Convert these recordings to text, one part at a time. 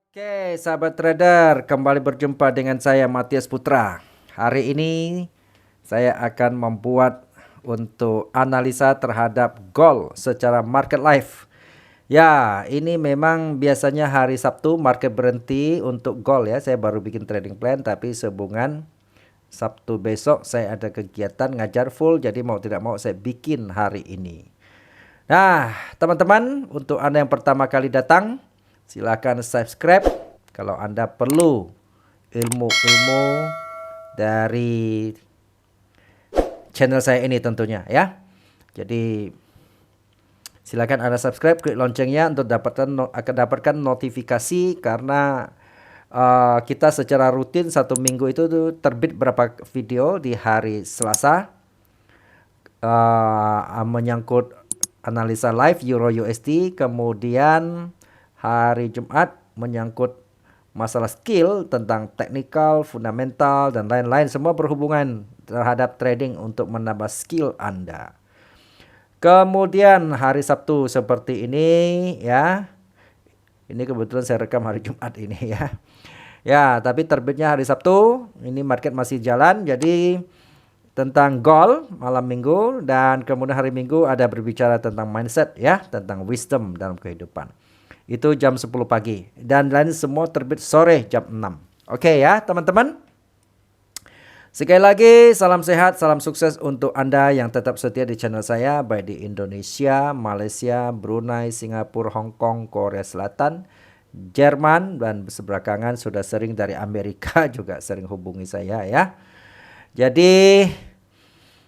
Oke, sahabat trader, kembali berjumpa dengan saya Matias Putra. Hari ini saya akan membuat untuk analisa terhadap gold secara market live. Ya, ini memang biasanya hari Sabtu market berhenti untuk gold ya. Saya baru bikin trading plan tapi sehubungan Sabtu besok saya ada kegiatan ngajar full, jadi mau tidak mau saya bikin hari ini. Nah, teman-teman, untuk Anda yang pertama kali datang, silakan subscribe kalau Anda perlu ilmu-ilmu dari channel saya ini tentunya ya. Jadi silakan Anda subscribe, klik loncengnya untuk dapatkan notifikasi karena kita secara rutin satu minggu itu tuh terbit berapa video di hari Selasa menyangkut analisa live Euro USD, kemudian hari Jumat menyangkut masalah skill tentang teknikal, fundamental dan lain-lain, semua berhubungan terhadap trading untuk menambah skill Anda. Kemudian hari Sabtu seperti ini ya. Ini kebetulan saya rekam hari Jumat ini ya. Ya, tapi terbitnya hari Sabtu. Ini market masih jalan, jadi tentang goal malam minggu, dan kemudian hari Minggu ada berbicara tentang mindset ya, tentang wisdom dalam kehidupan. Itu jam 10 pagi dan lain semua terbit sore jam 6. Oke ya, teman-teman. Sekali lagi salam sehat, salam sukses untuk Anda yang tetap setia di channel saya baik di Indonesia, Malaysia, Brunei, Singapura, Hong Kong, Korea Selatan, Jerman, dan sebelakangan sudah sering dari Amerika juga sering hubungi saya ya. Jadi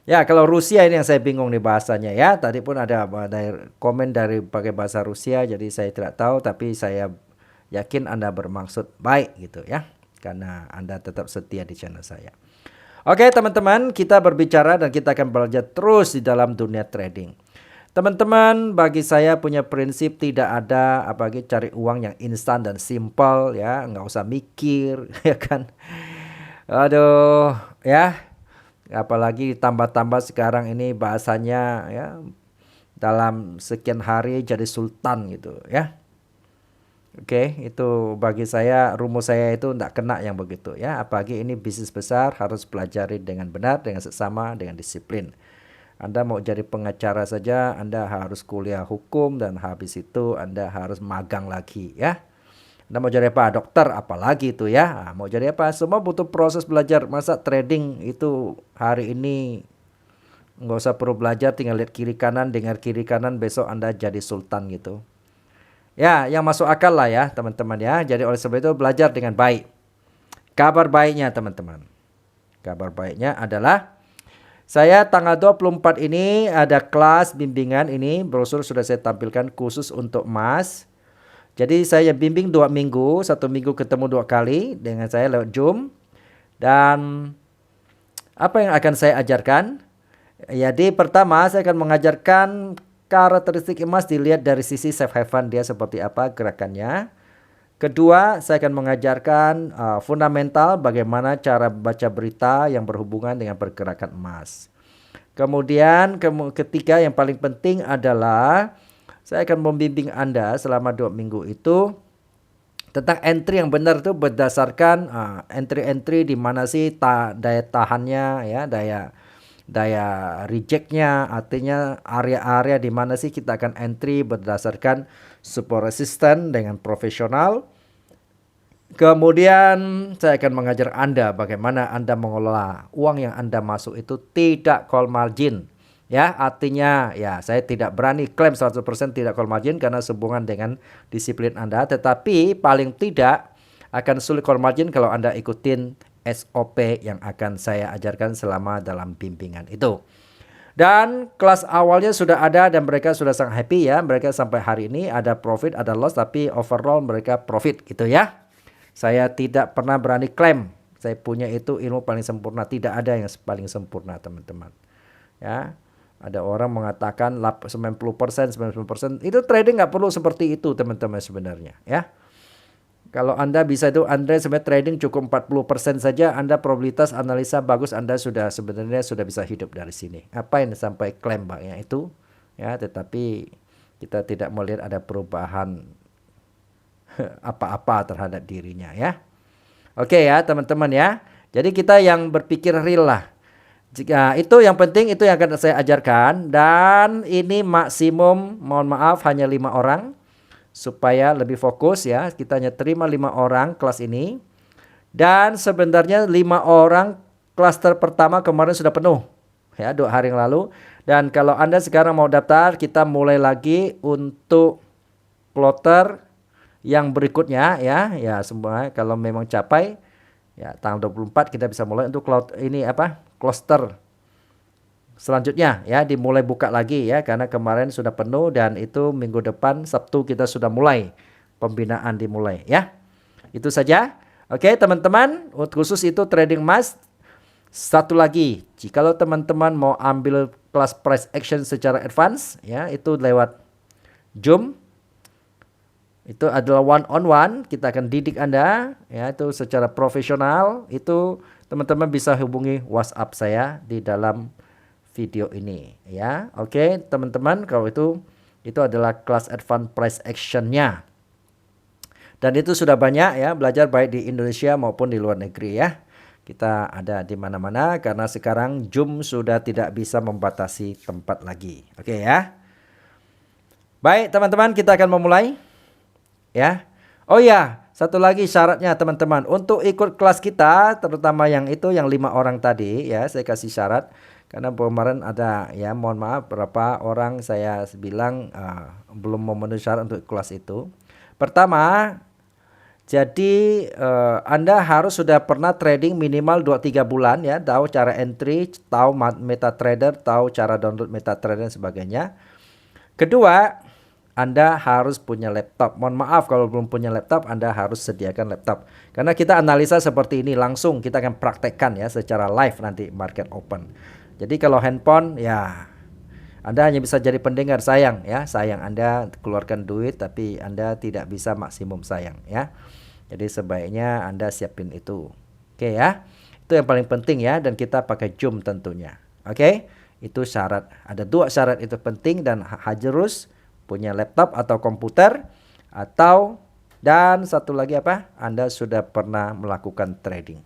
ya, kalau Rusia ini yang saya bingung nih bahasanya ya. Tadi pun ada komen dari pakai bahasa Rusia, jadi saya tidak tahu, tapi saya yakin Anda bermaksud baik gitu ya. Karena Anda tetap setia di channel saya. Oke, teman-teman, kita berbicara dan kita akan belajar terus di dalam dunia trading. Teman-teman, bagi saya punya prinsip tidak ada apalagi cari uang yang instan dan simple ya, nggak usah mikir ya kan. Aduh, ya. Apalagi tambah-tambah sekarang ini bahasanya ya, dalam sekian hari jadi sultan gitu ya. Oke, itu bagi saya rumus saya itu tidak kena yang begitu ya. Apalagi ini bisnis besar, harus pelajari dengan benar, dengan seksama, dengan disiplin. Anda mau jadi pengacara saja, Anda harus kuliah hukum dan habis itu Anda harus magang lagi ya. Anda mau jadi apa? Dokter, apalagi itu ya. Mau jadi apa? Semua butuh proses belajar. Masa trading itu hari ini nggak usah perlu belajar, tinggal lihat kiri kanan, dengar kiri kanan, besok Anda jadi sultan gitu. Ya, yang masuk akal lah ya teman-teman ya. Jadi oleh sebab itu belajar dengan baik. Kabar baiknya teman-teman. Kabar baiknya adalah saya tanggal 24 ini ada kelas bimbingan ini. Brosur sudah saya tampilkan khusus untuk Mas. Jadi saya bimbing 2 minggu, 1 minggu ketemu 2 kali dengan saya lewat Zoom. Dan apa yang akan saya ajarkan? Jadi pertama saya akan mengajarkan karakteristik emas dilihat dari sisi safe haven dia seperti apa gerakannya. Kedua, saya akan mengajarkan fundamental bagaimana cara baca berita yang berhubungan dengan pergerakan emas. Kemudian ketiga yang paling penting adalah saya akan membimbing Anda selama 2 minggu itu tentang entry yang benar itu berdasarkan entry-entry di mana sih daya tahannya ya, daya rejectnya, artinya area-area di mana sih kita akan entry berdasarkan support resistance dengan profesional. Kemudian saya akan mengajar Anda bagaimana Anda mengelola uang yang Anda masuk itu tidak call margin. Ya, artinya ya saya tidak berani klaim 100% tidak call margin karena sehubungan dengan disiplin Anda, tetapi paling tidak akan sulit call margin kalau Anda ikutin SOP yang akan saya ajarkan selama dalam bimbingan itu. Dan kelas awalnya sudah ada dan mereka sudah sangat happy ya. Mereka sampai hari ini ada profit, ada loss, tapi overall mereka profit gitu ya. Saya tidak pernah berani klaim saya punya itu ilmu paling sempurna. Tidak ada yang paling sempurna teman-teman. Ya, ada orang mengatakan 90%, 90%. Itu trading nggak perlu seperti itu teman-teman sebenarnya ya. Kalau Anda bisa itu, Anda sebenarnya trading cukup 40% saja, Anda probabilitas analisa bagus, Anda sudah sebenarnya sudah bisa hidup dari sini. Apa yang sampai klaim banyak itu ya, tetapi kita tidak melihat ada perubahan apa-apa terhadap dirinya ya. Oke ya teman-teman ya. Jadi kita yang berpikir real lah. Jika itu yang penting, itu yang akan saya ajarkan. Dan ini maksimum, mohon maaf, hanya 5 orang. Supaya lebih fokus ya. Kita hanya terima 5 orang kelas ini. Dan sebenarnya 5 orang klaster pertama kemarin sudah penuh. Ya 2 hari yang lalu. Dan kalau Anda sekarang mau daftar, kita mulai lagi untuk kloter yang berikutnya ya. Ya semua kalau memang capai ya tanggal 24 kita bisa mulai untuk cluster selanjutnya ya, dimulai buka lagi ya, karena kemarin sudah penuh dan itu minggu depan Sabtu kita sudah mulai pembinaan dimulai ya. Itu saja. Oke teman-teman, khusus itu trading emas. Satu lagi, jikalau teman-teman mau ambil kelas price action secara advance ya, itu lewat Zoom. Itu adalah one on one, kita akan didik Anda ya, itu secara profesional. Itu teman-teman bisa hubungi WhatsApp saya di dalam video ini ya. Oke teman-teman, kalau itu adalah kelas advance price actionnya. Dan itu sudah banyak ya, belajar baik di Indonesia maupun di luar negeri ya. Kita ada di mana-mana karena sekarang Zoom sudah tidak bisa membatasi tempat lagi. Oke ya. Baik teman-teman, kita akan memulai ya. Oh ya, satu lagi syaratnya teman-teman, untuk ikut kelas kita, terutama yang 5 orang tadi ya, saya kasih syarat. Karena kemarin ada ya, mohon maaf, berapa orang saya bilang belum memenuhi syarat untuk kelas itu. Pertama, jadi Anda harus sudah pernah trading minimal 2-3 bulan ya, tahu cara entry, tahu MetaTrader, tahu cara download MetaTrader dan sebagainya. Kedua, Anda harus punya laptop. Mohon maaf kalau belum punya laptop, Anda harus sediakan laptop. Karena kita analisa seperti ini langsung, kita akan praktekkan ya secara live nanti market open. Jadi kalau handphone ya Anda hanya bisa jadi pendengar, sayang ya, sayang Anda keluarkan duit tapi Anda tidak bisa maksimum sayang ya. Jadi sebaiknya Anda siapin itu. Oke ya. Itu yang paling penting ya, dan kita pakai Zoom tentunya. Oke? Itu syarat. Ada 2 syarat itu penting, dan harus punya laptop atau komputer, dan satu lagi Anda sudah pernah melakukan trading.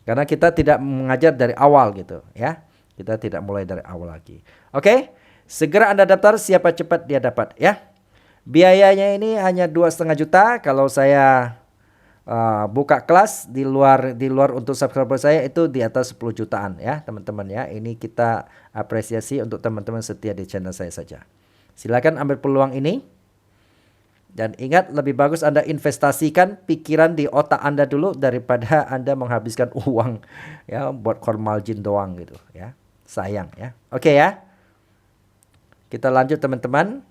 Karena kita tidak mengajar dari awal gitu ya. Kita tidak mulai dari awal lagi. Oke? Segera Anda daftar, siapa cepat dia dapat ya. Biayanya ini hanya 2,5 juta. Kalau saya buka kelas di luar untuk subscriber saya itu di atas 10 jutaan ya teman-teman ya. Ini kita apresiasi untuk teman-teman setia di channel saya saja. Silakan ambil peluang ini. Dan ingat, lebih bagus Anda investasikan pikiran di otak Anda dulu daripada Anda menghabiskan uang ya buat core margin doang gitu ya. Sayang ya. Oke ya. Kita lanjut teman-teman.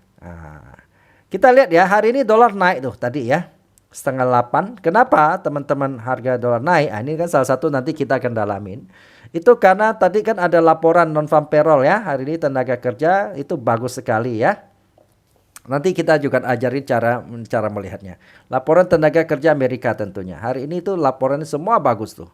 Kita lihat ya, hari ini dolar naik tuh tadi ya. 7:30. Kenapa teman-teman harga dolar naik? Ini kan salah satu nanti kita akan dalamin. Itu karena tadi kan ada laporan non-farm payroll ya. Hari ini tenaga kerja itu bagus sekali ya. Nanti kita juga ajarin cara melihatnya. Laporan tenaga kerja Amerika tentunya. Hari ini tuh laporan semua bagus tuh.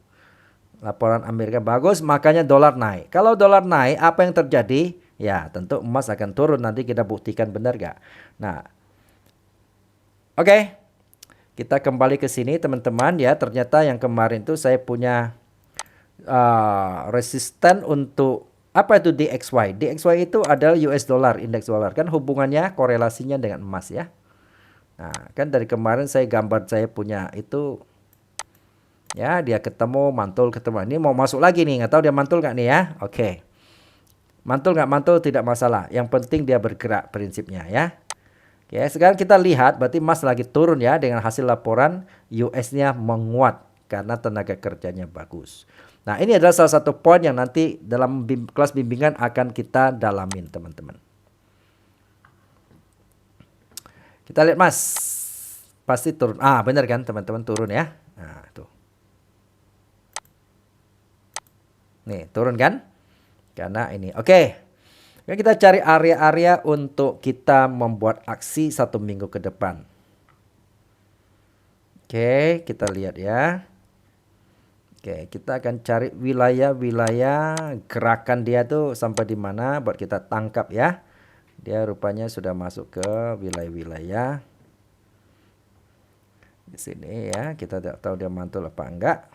Laporan Amerika bagus, makanya dolar naik. Kalau dolar naik, apa yang terjadi? Ya tentu emas akan turun. Nanti kita buktikan benar gak? Nah, oke. Kita kembali ke sini teman-teman ya. Ternyata yang kemarin tuh saya punya resisten untuk apa itu DXY. DXY itu adalah US dollar, indeks dolar. Kan hubungannya, korelasinya dengan emas ya. Nah, kan dari kemarin saya gambar, saya punya itu ya, dia ketemu, mantul, ketemu. Ini mau masuk lagi nih, nggak tahu dia mantul nggak nih ya. Oke. Mantul nggak mantul tidak masalah. Yang penting dia bergerak prinsipnya ya. Oke, sekarang kita lihat berarti emas lagi turun ya, dengan hasil laporan US-nya menguat karena tenaga kerjanya bagus. Nah, ini adalah salah satu poin yang nanti dalam kelas bimbingan akan kita dalamin teman-teman. Kita lihat emas. Pasti turun. Benar kan teman-teman, turun ya. Nah, tuh. Nih, turun kan? Karena ini. Oke. Kita cari area-area untuk kita membuat aksi 1 minggu ke depan. Oke, kita lihat ya. Oke, kita akan cari wilayah-wilayah gerakan dia tuh sampai di mana buat kita tangkap ya. Dia rupanya sudah masuk ke wilayah-wilayah. Di sini ya, kita tidak tahu dia mantul apa enggak.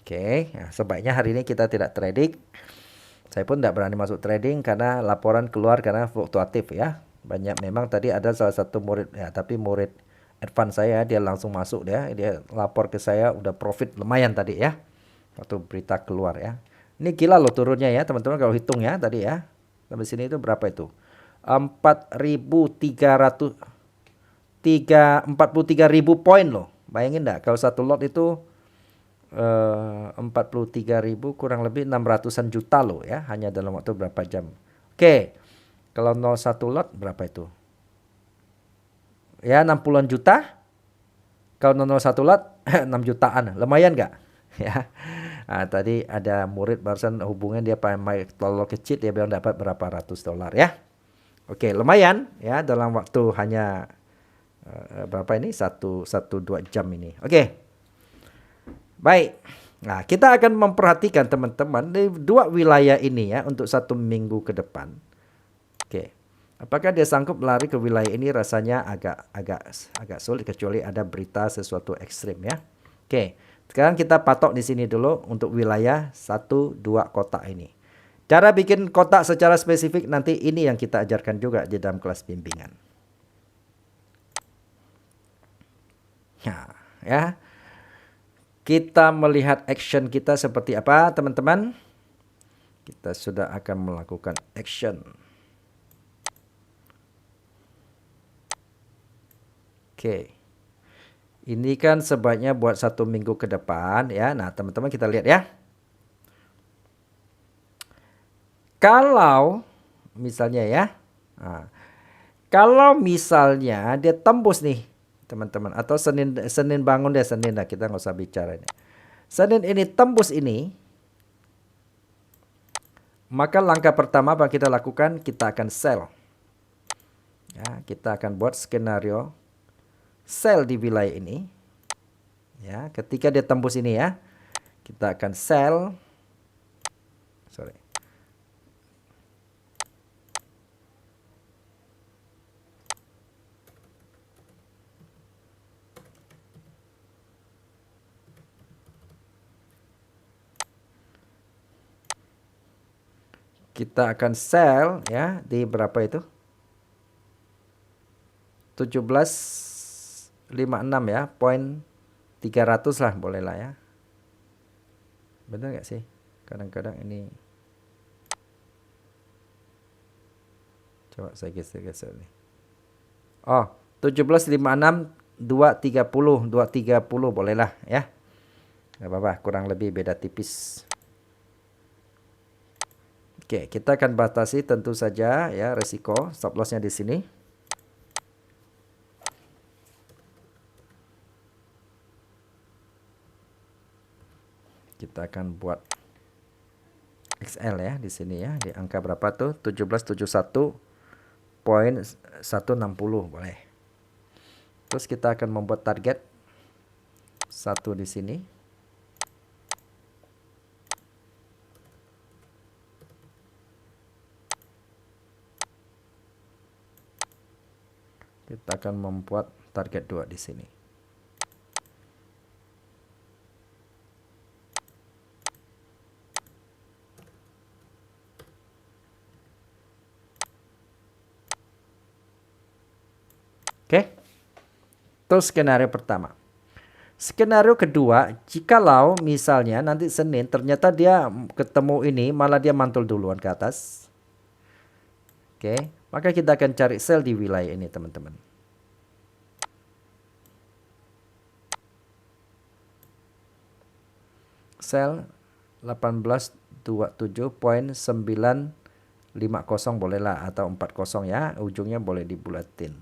Oke, nah, sebaiknya hari ini kita tidak trading. Saya pun tidak berani masuk trading karena laporan keluar karena fluktuatif ya. Banyak memang tadi ada salah satu murid ya, tapi murid advance saya dia langsung masuk dia lapor ke saya udah profit lumayan tadi ya. Waktu berita keluar ya. Ini gila loh turunnya ya teman-teman kalau hitung ya tadi ya. Sampai sini itu berapa itu? 43.000 poin loh. Bayangin enggak kalau satu lot itu 43.000 kurang lebih 600-an juta loh ya, hanya dalam waktu berapa jam. Oke, kalau 01 lot berapa itu? Ya 60-an juta. Kalau 01 lot 6 jutaan, lumayan nggak? Ya. Nah, tadi ada murid barusan hubungan dia pakai lot kecil dia bilang dapat berapa ratus dolar ya. Oke, lumayan ya dalam waktu hanya berapa ini? 1-2 jam ini. Oke. Baik. Nah, kita akan memperhatikan teman-teman di dua wilayah ini ya untuk 1 minggu ke depan. Oke. Apakah dia sanggup lari ke wilayah ini? Rasanya agak sulit kecuali ada berita sesuatu ekstrim ya. Oke. Sekarang kita patok di sini dulu untuk wilayah 1-2 kotak ini. Cara bikin kotak secara spesifik nanti ini yang kita ajarkan juga di dalam kelas bimbingan. Nah, ya. Kita melihat action kita seperti apa teman-teman. Kita sudah akan melakukan action. Oke. Ini kan sebaiknya buat 1 minggu ke depan ya. Nah teman-teman kita lihat ya. Kalau misalnya ya. Nah, kalau misalnya dia tembus nih teman-teman, atau Senin bangun deh, Senin lah kita nggak usah bicara ini. Senin ini tembus ini, maka langkah pertama apa kita lakukan? Kita akan sell. Ya, kita akan buat skenario sell di wilayah ini. Ya, ketika dia tembus ini ya, kita akan sell. Sorry. Kita akan sell ya di berapa itu? 17.56 ya, poin 300 lah boleh lah ya. Benar nggak sih? Kadang-kadang ini coba saya geser nih. Oh, 17.56 230 boleh lah ya. Nggak apa-apa, kurang lebih beda tipis. Oke, kita akan batasi tentu saja ya resiko stop lossnya di sini. Kita akan buat XL ya di sini ya, di angka berapa tuh? 1771.160 boleh. Terus kita akan membuat target 1 di sini. Kita akan membuat target 2 di sini. Oke. Itu skenario pertama. Skenario kedua, jikalau misalnya nanti Senin ternyata dia ketemu ini malah dia mantul duluan ke atas. Oke, maka kita akan cari sell di wilayah ini teman-teman. Sell 1827.950 boleh lah, atau 40 ya, ujungnya boleh dibulatin.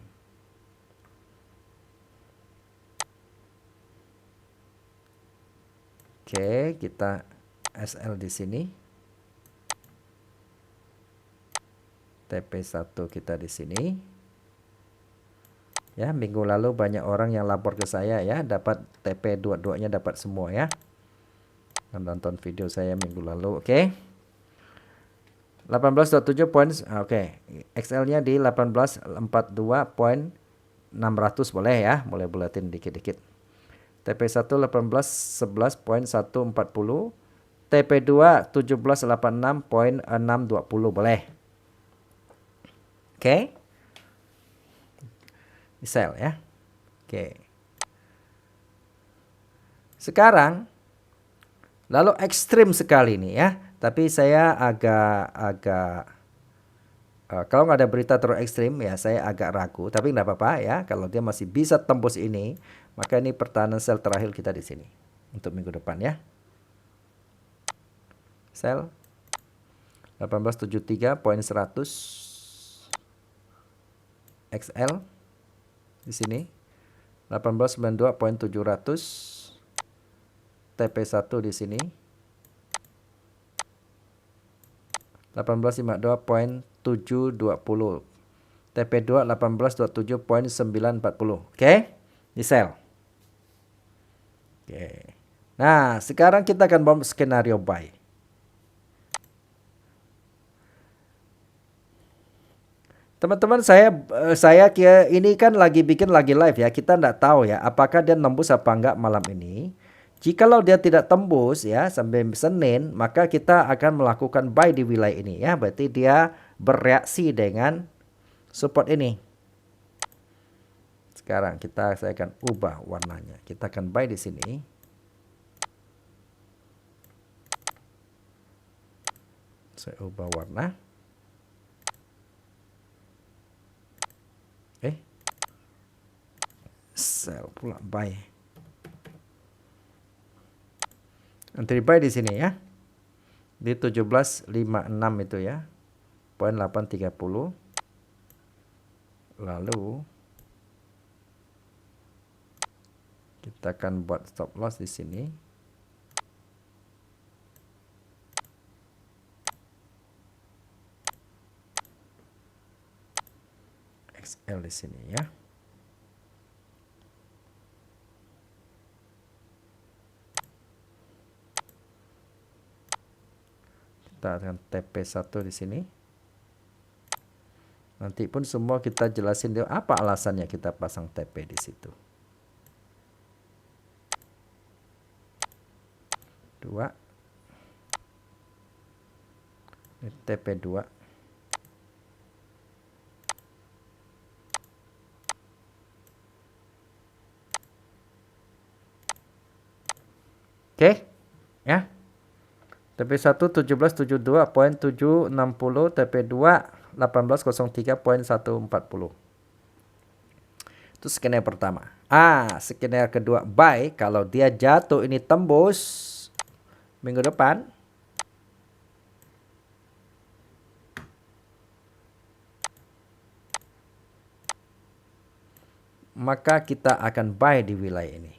Oke, kita SL di sini. TP1 kita di sini. Ya, minggu lalu banyak orang yang lapor ke saya ya, dapat TP dua-duanya dapat semua ya. Nonton video saya minggu lalu, oke. 1827 poin, oke. XL-nya di 1842.3 600 boleh ya, boleh bulatin dikit-dikit. TP1 1811.140, TP2 1786.620 boleh. Oke. Di sel ya. Oke. Sekarang lalu ekstrim sekali nih ya. Tapi saya agak kalau nggak ada berita terlalu ekstrim ya saya agak ragu. Tapi nggak apa-apa ya. Kalau dia masih bisa tembus ini, maka ini pertahanan sel terakhir kita di sini untuk minggu depan ya. Sel 1873.100 XL di sini 1892.700 TP1 di sini 1852.720 TP2 1827.940. Oke, di sel. Oke. Nah, sekarang kita akan bom skenario buy. Teman-teman, saya kira ini kan lagi bikin lagi live ya. Kita nggak tahu ya apakah dia nembus apa enggak malam ini. Jikalau dia tidak tembus ya sampai Senin, maka kita akan melakukan buy di wilayah ini ya. Berarti dia bereaksi dengan support ini. Sekarang saya akan ubah warnanya. Kita akan buy di sini. Saya ubah warna. Sell pula buy. Nanti buy di sini ya. Di 1756 itu ya. Poin 830. Lalu kita akan buat stop loss di sini. XL di sini ya. Kita akan TP1 di sini. Nanti pun semua kita jelasin dia apa alasannya kita pasang TP di situ. 2. Ini TP2. Oke. Ya. TP1 1772.760, TP2 1803.140. Itu skenario pertama. Skenario kedua buy kalau dia jatuh ini tembus minggu depan. Maka kita akan buy di wilayah ini.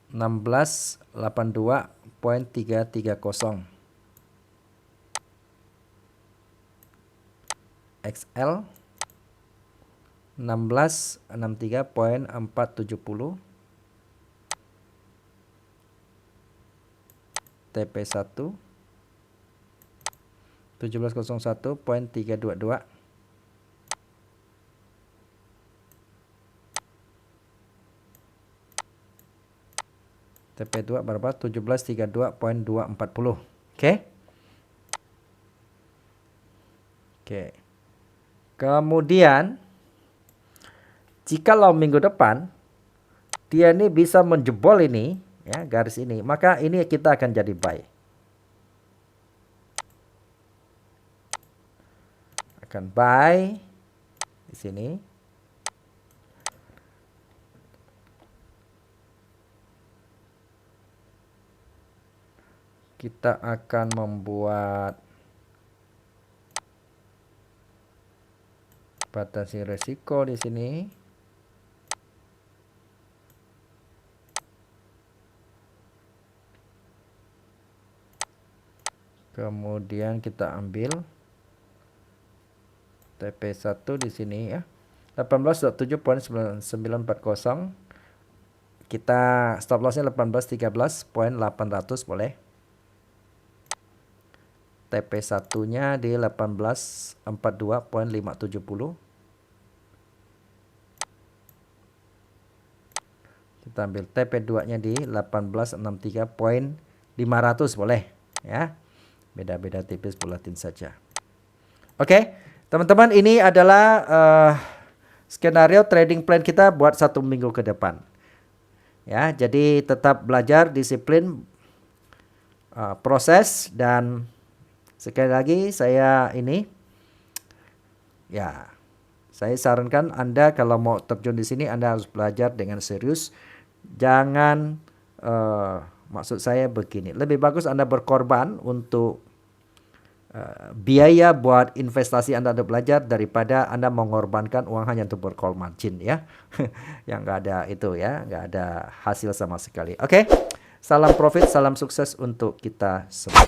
(1682.330) XL 1663.470 TP1 1701.322 TP2 berapa? 1732.240. Oke. Kemudian jikalau minggu depan dia ini bisa menjebol ini ya garis ini, maka ini kita akan jadi buy. Akan buy di sini. Kita akan membuat batasi resiko di sini. Kemudian kita ambil TP1 di sini ya. 18.7.940. Kita stop lossnya 18.13.800 boleh. TP1 nya di 1842.570. Kita ambil TP2 nya di 1863.500 boleh ya. Beda-beda tipis bulatin saja. Oke, teman-teman, ini adalah skenario trading plan kita buat 1 minggu ke depan. Ya, jadi tetap belajar, disiplin, proses, dan sekali lagi saya sarankan Anda kalau mau terjun di sini Anda harus belajar dengan serius. Jangan maksud saya begini, lebih bagus Anda berkorban untuk biaya buat investasi Anda untuk belajar daripada Anda mengorbankan uang hanya untuk bercall margin ya. Yang nggak ada itu ya, nggak ada hasil sama sekali. Oke, salam profit, salam sukses untuk kita semua.